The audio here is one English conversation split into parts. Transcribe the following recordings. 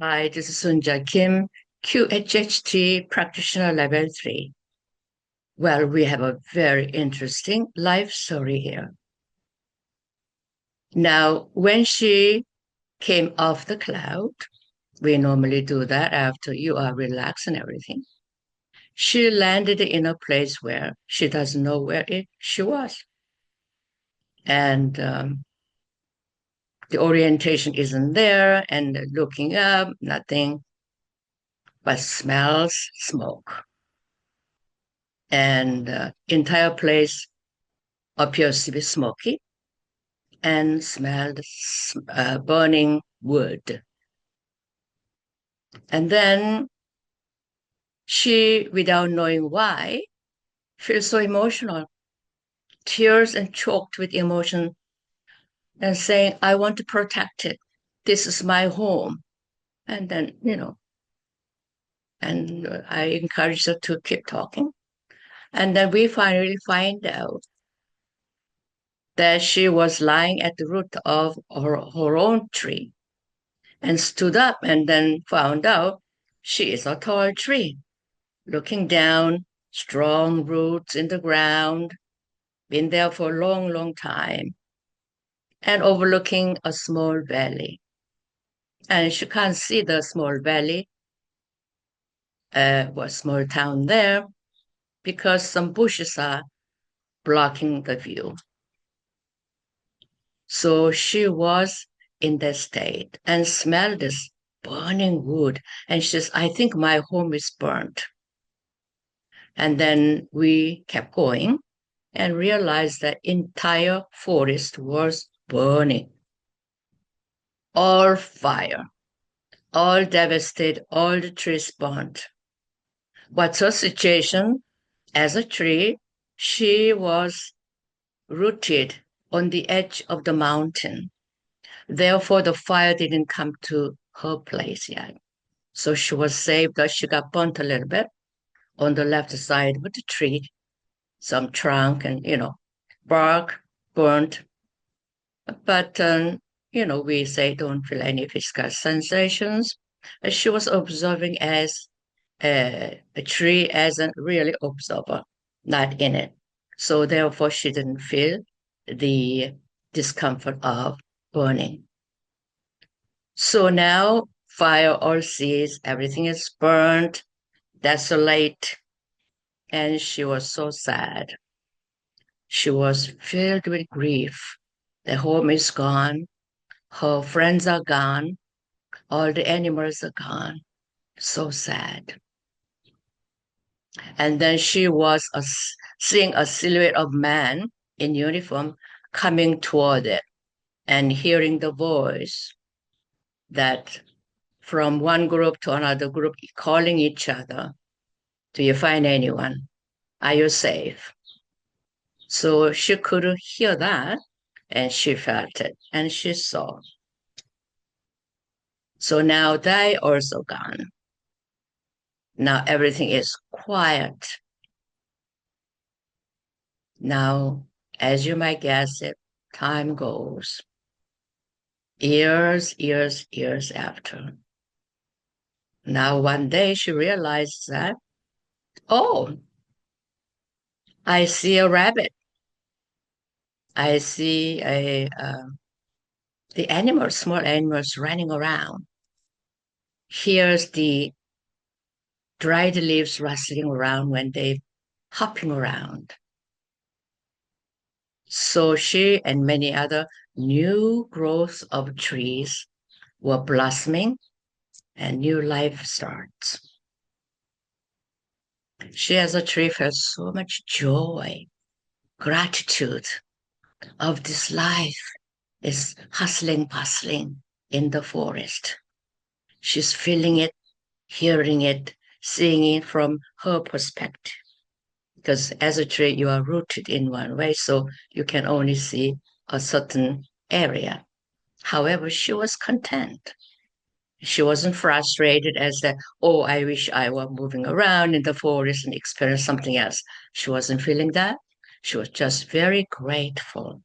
Hi, this is Soonja Kim, QHHT Practitioner Level 3. Well, we have a very interesting life story here. Now, when she came off the cloud, we normally do that after you are relaxed and everything. She landed in a place where she doesn't know where she was. And the orientation isn't there, and looking up, nothing but smells smoke. And entire place appears to be smoky and smelled burning wood. And then she, without knowing why, feels so emotional, tears and choked with emotion, and saying, I want to protect it. This is my home. And then, and I encouraged her to keep talking. And then we finally find out that she was lying at the root of her own tree and stood up and then found out she is a tall tree, looking down, strong roots in the ground, been there for a long, long time, and overlooking a small valley. And she can't see the small valley, was small town there, because some bushes are blocking the view. So she was in that state and smelled this burning wood. And she says, I think my home is burnt. And then we kept going and realized that entire forest was burning. All fire, all devastated, all the trees burnt. What's her situation? As a tree, she was rooted on the edge of the mountain. Therefore, the fire didn't come to her place yet. So she was saved, but she got burnt a little bit on the left side with the tree, some trunk and, bark burnt. But, we say don't feel any physical sensations. She was observing as a tree as a really observer, not in it. So therefore, she didn't feel the discomfort of burning. So now fire all sees, everything is burnt, desolate, and she was so sad. She was filled with grief. The home is gone, her friends are gone, all the animals are gone. So sad. And then she was seeing a silhouette of man in uniform coming toward it and hearing the voice that from one group to another group calling each other, do you find anyone? Are you safe? So she could hear that and she felt it and she saw. So now they also gone. Now everything is quiet. Now, as you might guess it, time goes. Years after. Now one day she realized that, oh, I see a rabbit. I see the animals, small animals running around. Here's the dried leaves rustling around when they hopping around. So she and many other new growths of trees were blossoming and new life starts. She as a tree felt so much joy, gratitude of this life is hustling, bustling in the forest. She's feeling it, hearing it, seeing it from her perspective. Because as a tree, you are rooted in one way, so you can only see a certain area. However, she was content. She wasn't frustrated as that, oh, I wish I were moving around in the forest and experience something else. She wasn't feeling that. She was just very grateful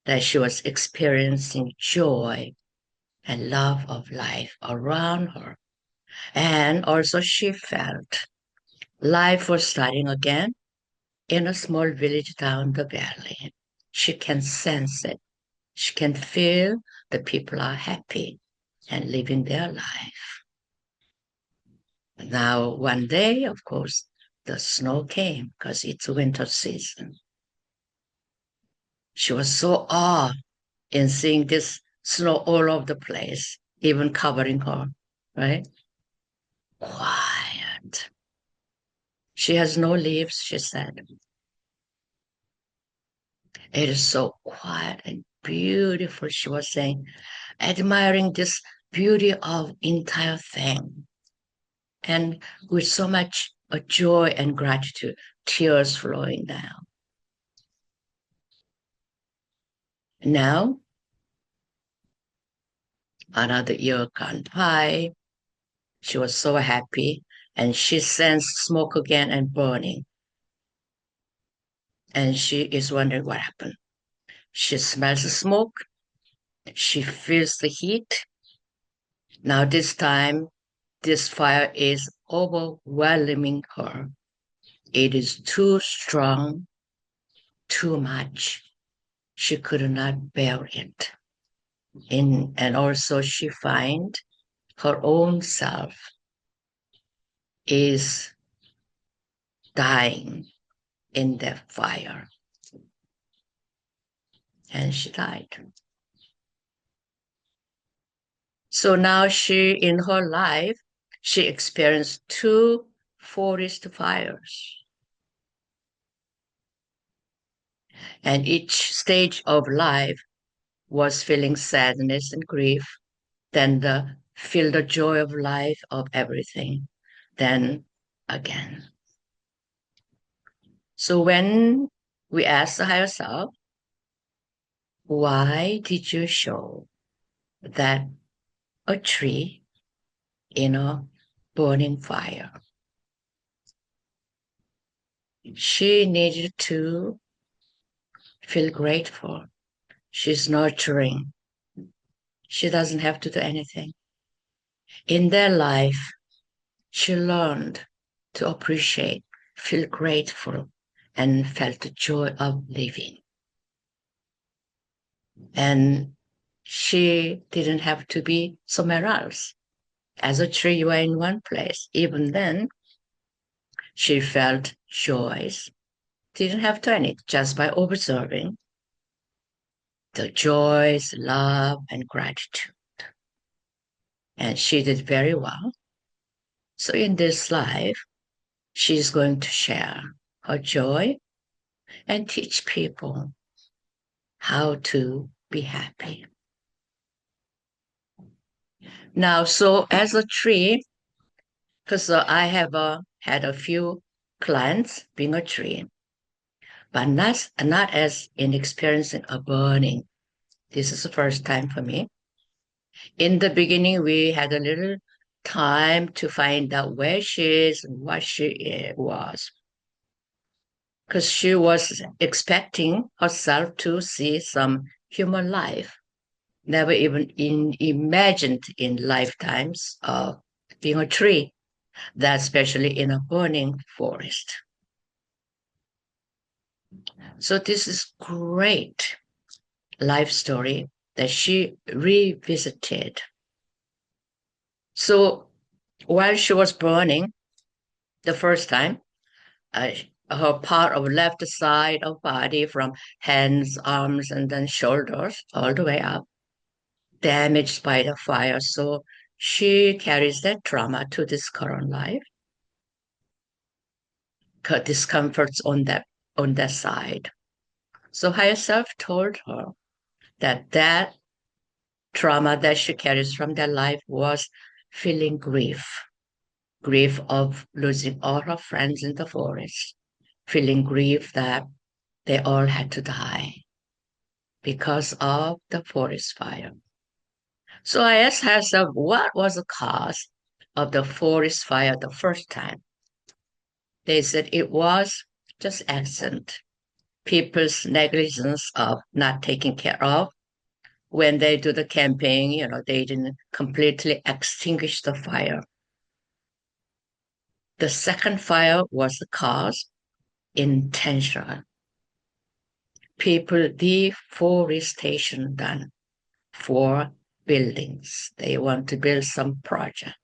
that she was experiencing joy and love of life around her. And also she felt life was starting again in a small village down the valley. She can sense it. She can feel the people are happy and living their life. Now, one day, of course, the snow came because it's winter season. She was so awed in seeing this snow all over the place, even covering her, right? Quiet. She has no leaves, she said. It is so quiet and beautiful, she was saying, admiring this beauty of entire thing. And with so much joy and gratitude, tears flowing down. Now, another year gone by, she was so happy, and she sensed smoke again and burning. And she is wondering what happened. She smells the smoke, she feels the heat. Now, this time, this fire is overwhelming her. It is too strong, too much. She could not bear it. And also she find her own self is dying in the fire. And she died. So now in her life, she experienced two forest fires. And each stage of life was feeling sadness and grief, then feel the joy of life of everything, then again. So when we ask the higher self, why did you show that a tree in a burning fire? She needed to feel grateful. She's nurturing. She doesn't have to do anything. In their life, she learned to appreciate, feel grateful, and felt the joy of living. And she didn't have to be somewhere else. As a tree, you are in one place. Even then, she felt joys. Didn't have to any, just by observing the joys, love, and gratitude. And she did very well. So in this life, she's going to share her joy and teach people how to be happy. Now, so as a tree, because I have had a few clients being a tree, but not as in experiencing a burning. This is the first time for me. In the beginning, we had a little time to find out where she is and what she was, because she was expecting herself to see some human life, never even imagined in lifetimes of being a tree, that especially in a burning forest. So this is great life story that she revisited. So while she was burning the first time, uh, her part of left side of body from hands, arms, and then shoulders all the way up, damaged by the fire. So she carries that trauma to this current life, discomforts on that side. So higher self told her that trauma that she carries from that life was feeling grief of losing all her friends in the forest, feeling grief that they all had to die because of the forest fire. So I asked herself, what was the cause of the forest fire the first time? They said it was just accident, people's negligence of not taking care of when they do the camping, they didn't completely extinguish the fire. The second fire was caused intentional. People deforestation done for buildings. They want to build some project.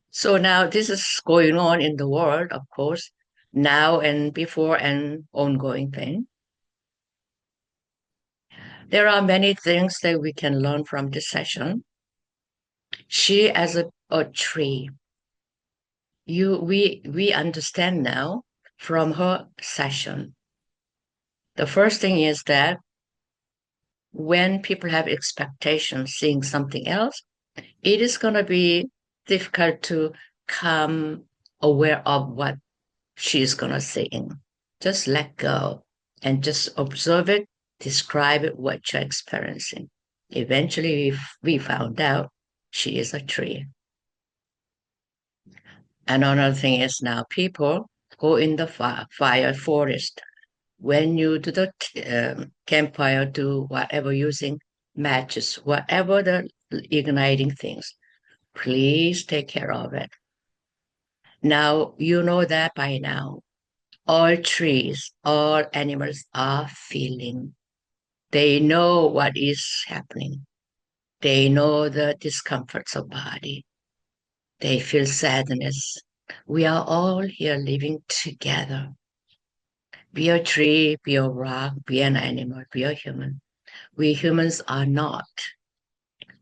So now this is going on in the world, of course, now and before, an ongoing thing. There are many things that we can learn from this session. She as a tree, we understand now from her session. The first thing is that when people have expectations seeing something else, it is going to be difficult to come aware of what she's going to sing. Just let go and just observe it, describe it, what you're experiencing. Eventually, we found out she is a tree. And another thing is now people go in the fire forest. When you do the campfire, do whatever using matches, whatever the igniting things, please take care of it. Now, you know that by now. All trees, all animals are feeling. They know what is happening. They know the discomforts of body. They feel sadness. We are all here living together. Be a tree, be a rock, be an animal, be a human. We humans are not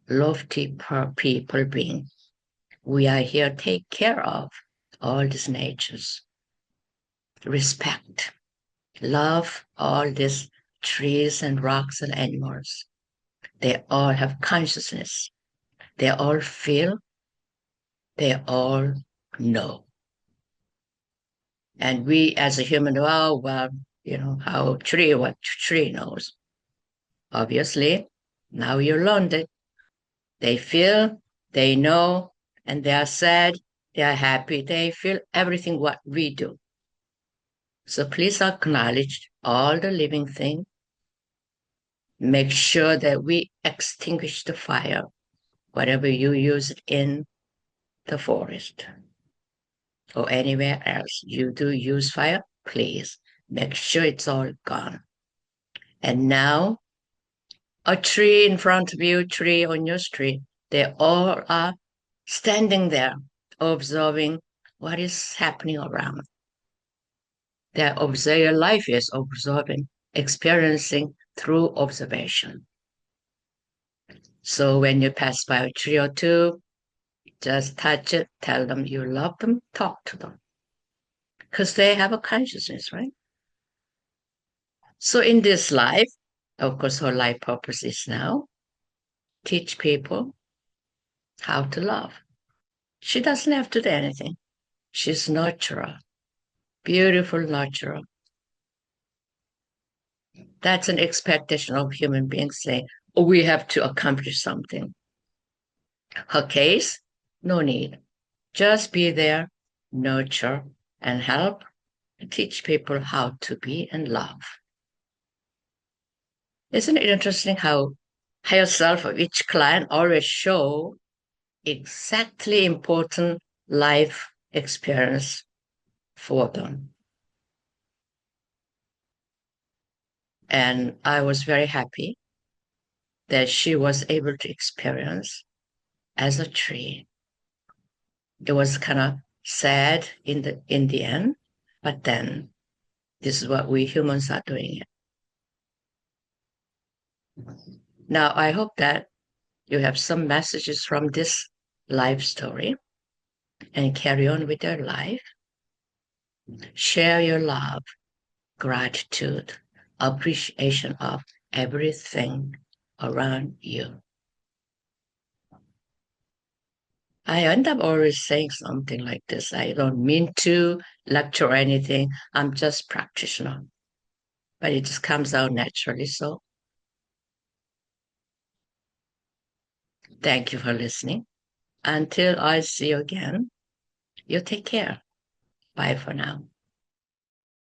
lofty people beings. We are here to take care of all these natures. Respect, love all these trees and rocks and animals. They all have consciousness. They all feel. They all know. And we as a human, well, what tree knows. Obviously, now you learned it. They feel, they know, and they are sad, they are happy, they feel everything what we do. So please acknowledge all the living things. Make sure that we extinguish the fire, whatever you use in the forest or anywhere else you do use fire, please make sure it's all gone. And now, a tree in front of you, tree on your street, they all are standing there observing what is happening around. Their observer life is observing, experiencing through observation. So when you pass by a tree or two, just touch it, tell them you love them, talk to them. Because they have a consciousness, right? So in this life, of course, her life purpose is now teach people how to love. She doesn't have to do anything. She's natural, beautiful natural. That's an expectation of human beings saying, oh, we have to accomplish something. Her case, no need. Just be there, nurture, and help teach people how to be and love. Isn't it interesting how higher self of each client always show exactly important life experience for them? And I was very happy that she was able to experience as a tree. It was kind of sad in the end, but then this is what we humans are doing. Now I hope that you have some messages from this life story and carry on with your life. Share your love, gratitude, appreciation of everything around you. I end up always saying something like this. I don't mean to lecture or anything. I'm just practitioner, but it just comes out naturally. So thank you for listening. Until I see you again, you take care. Bye for now.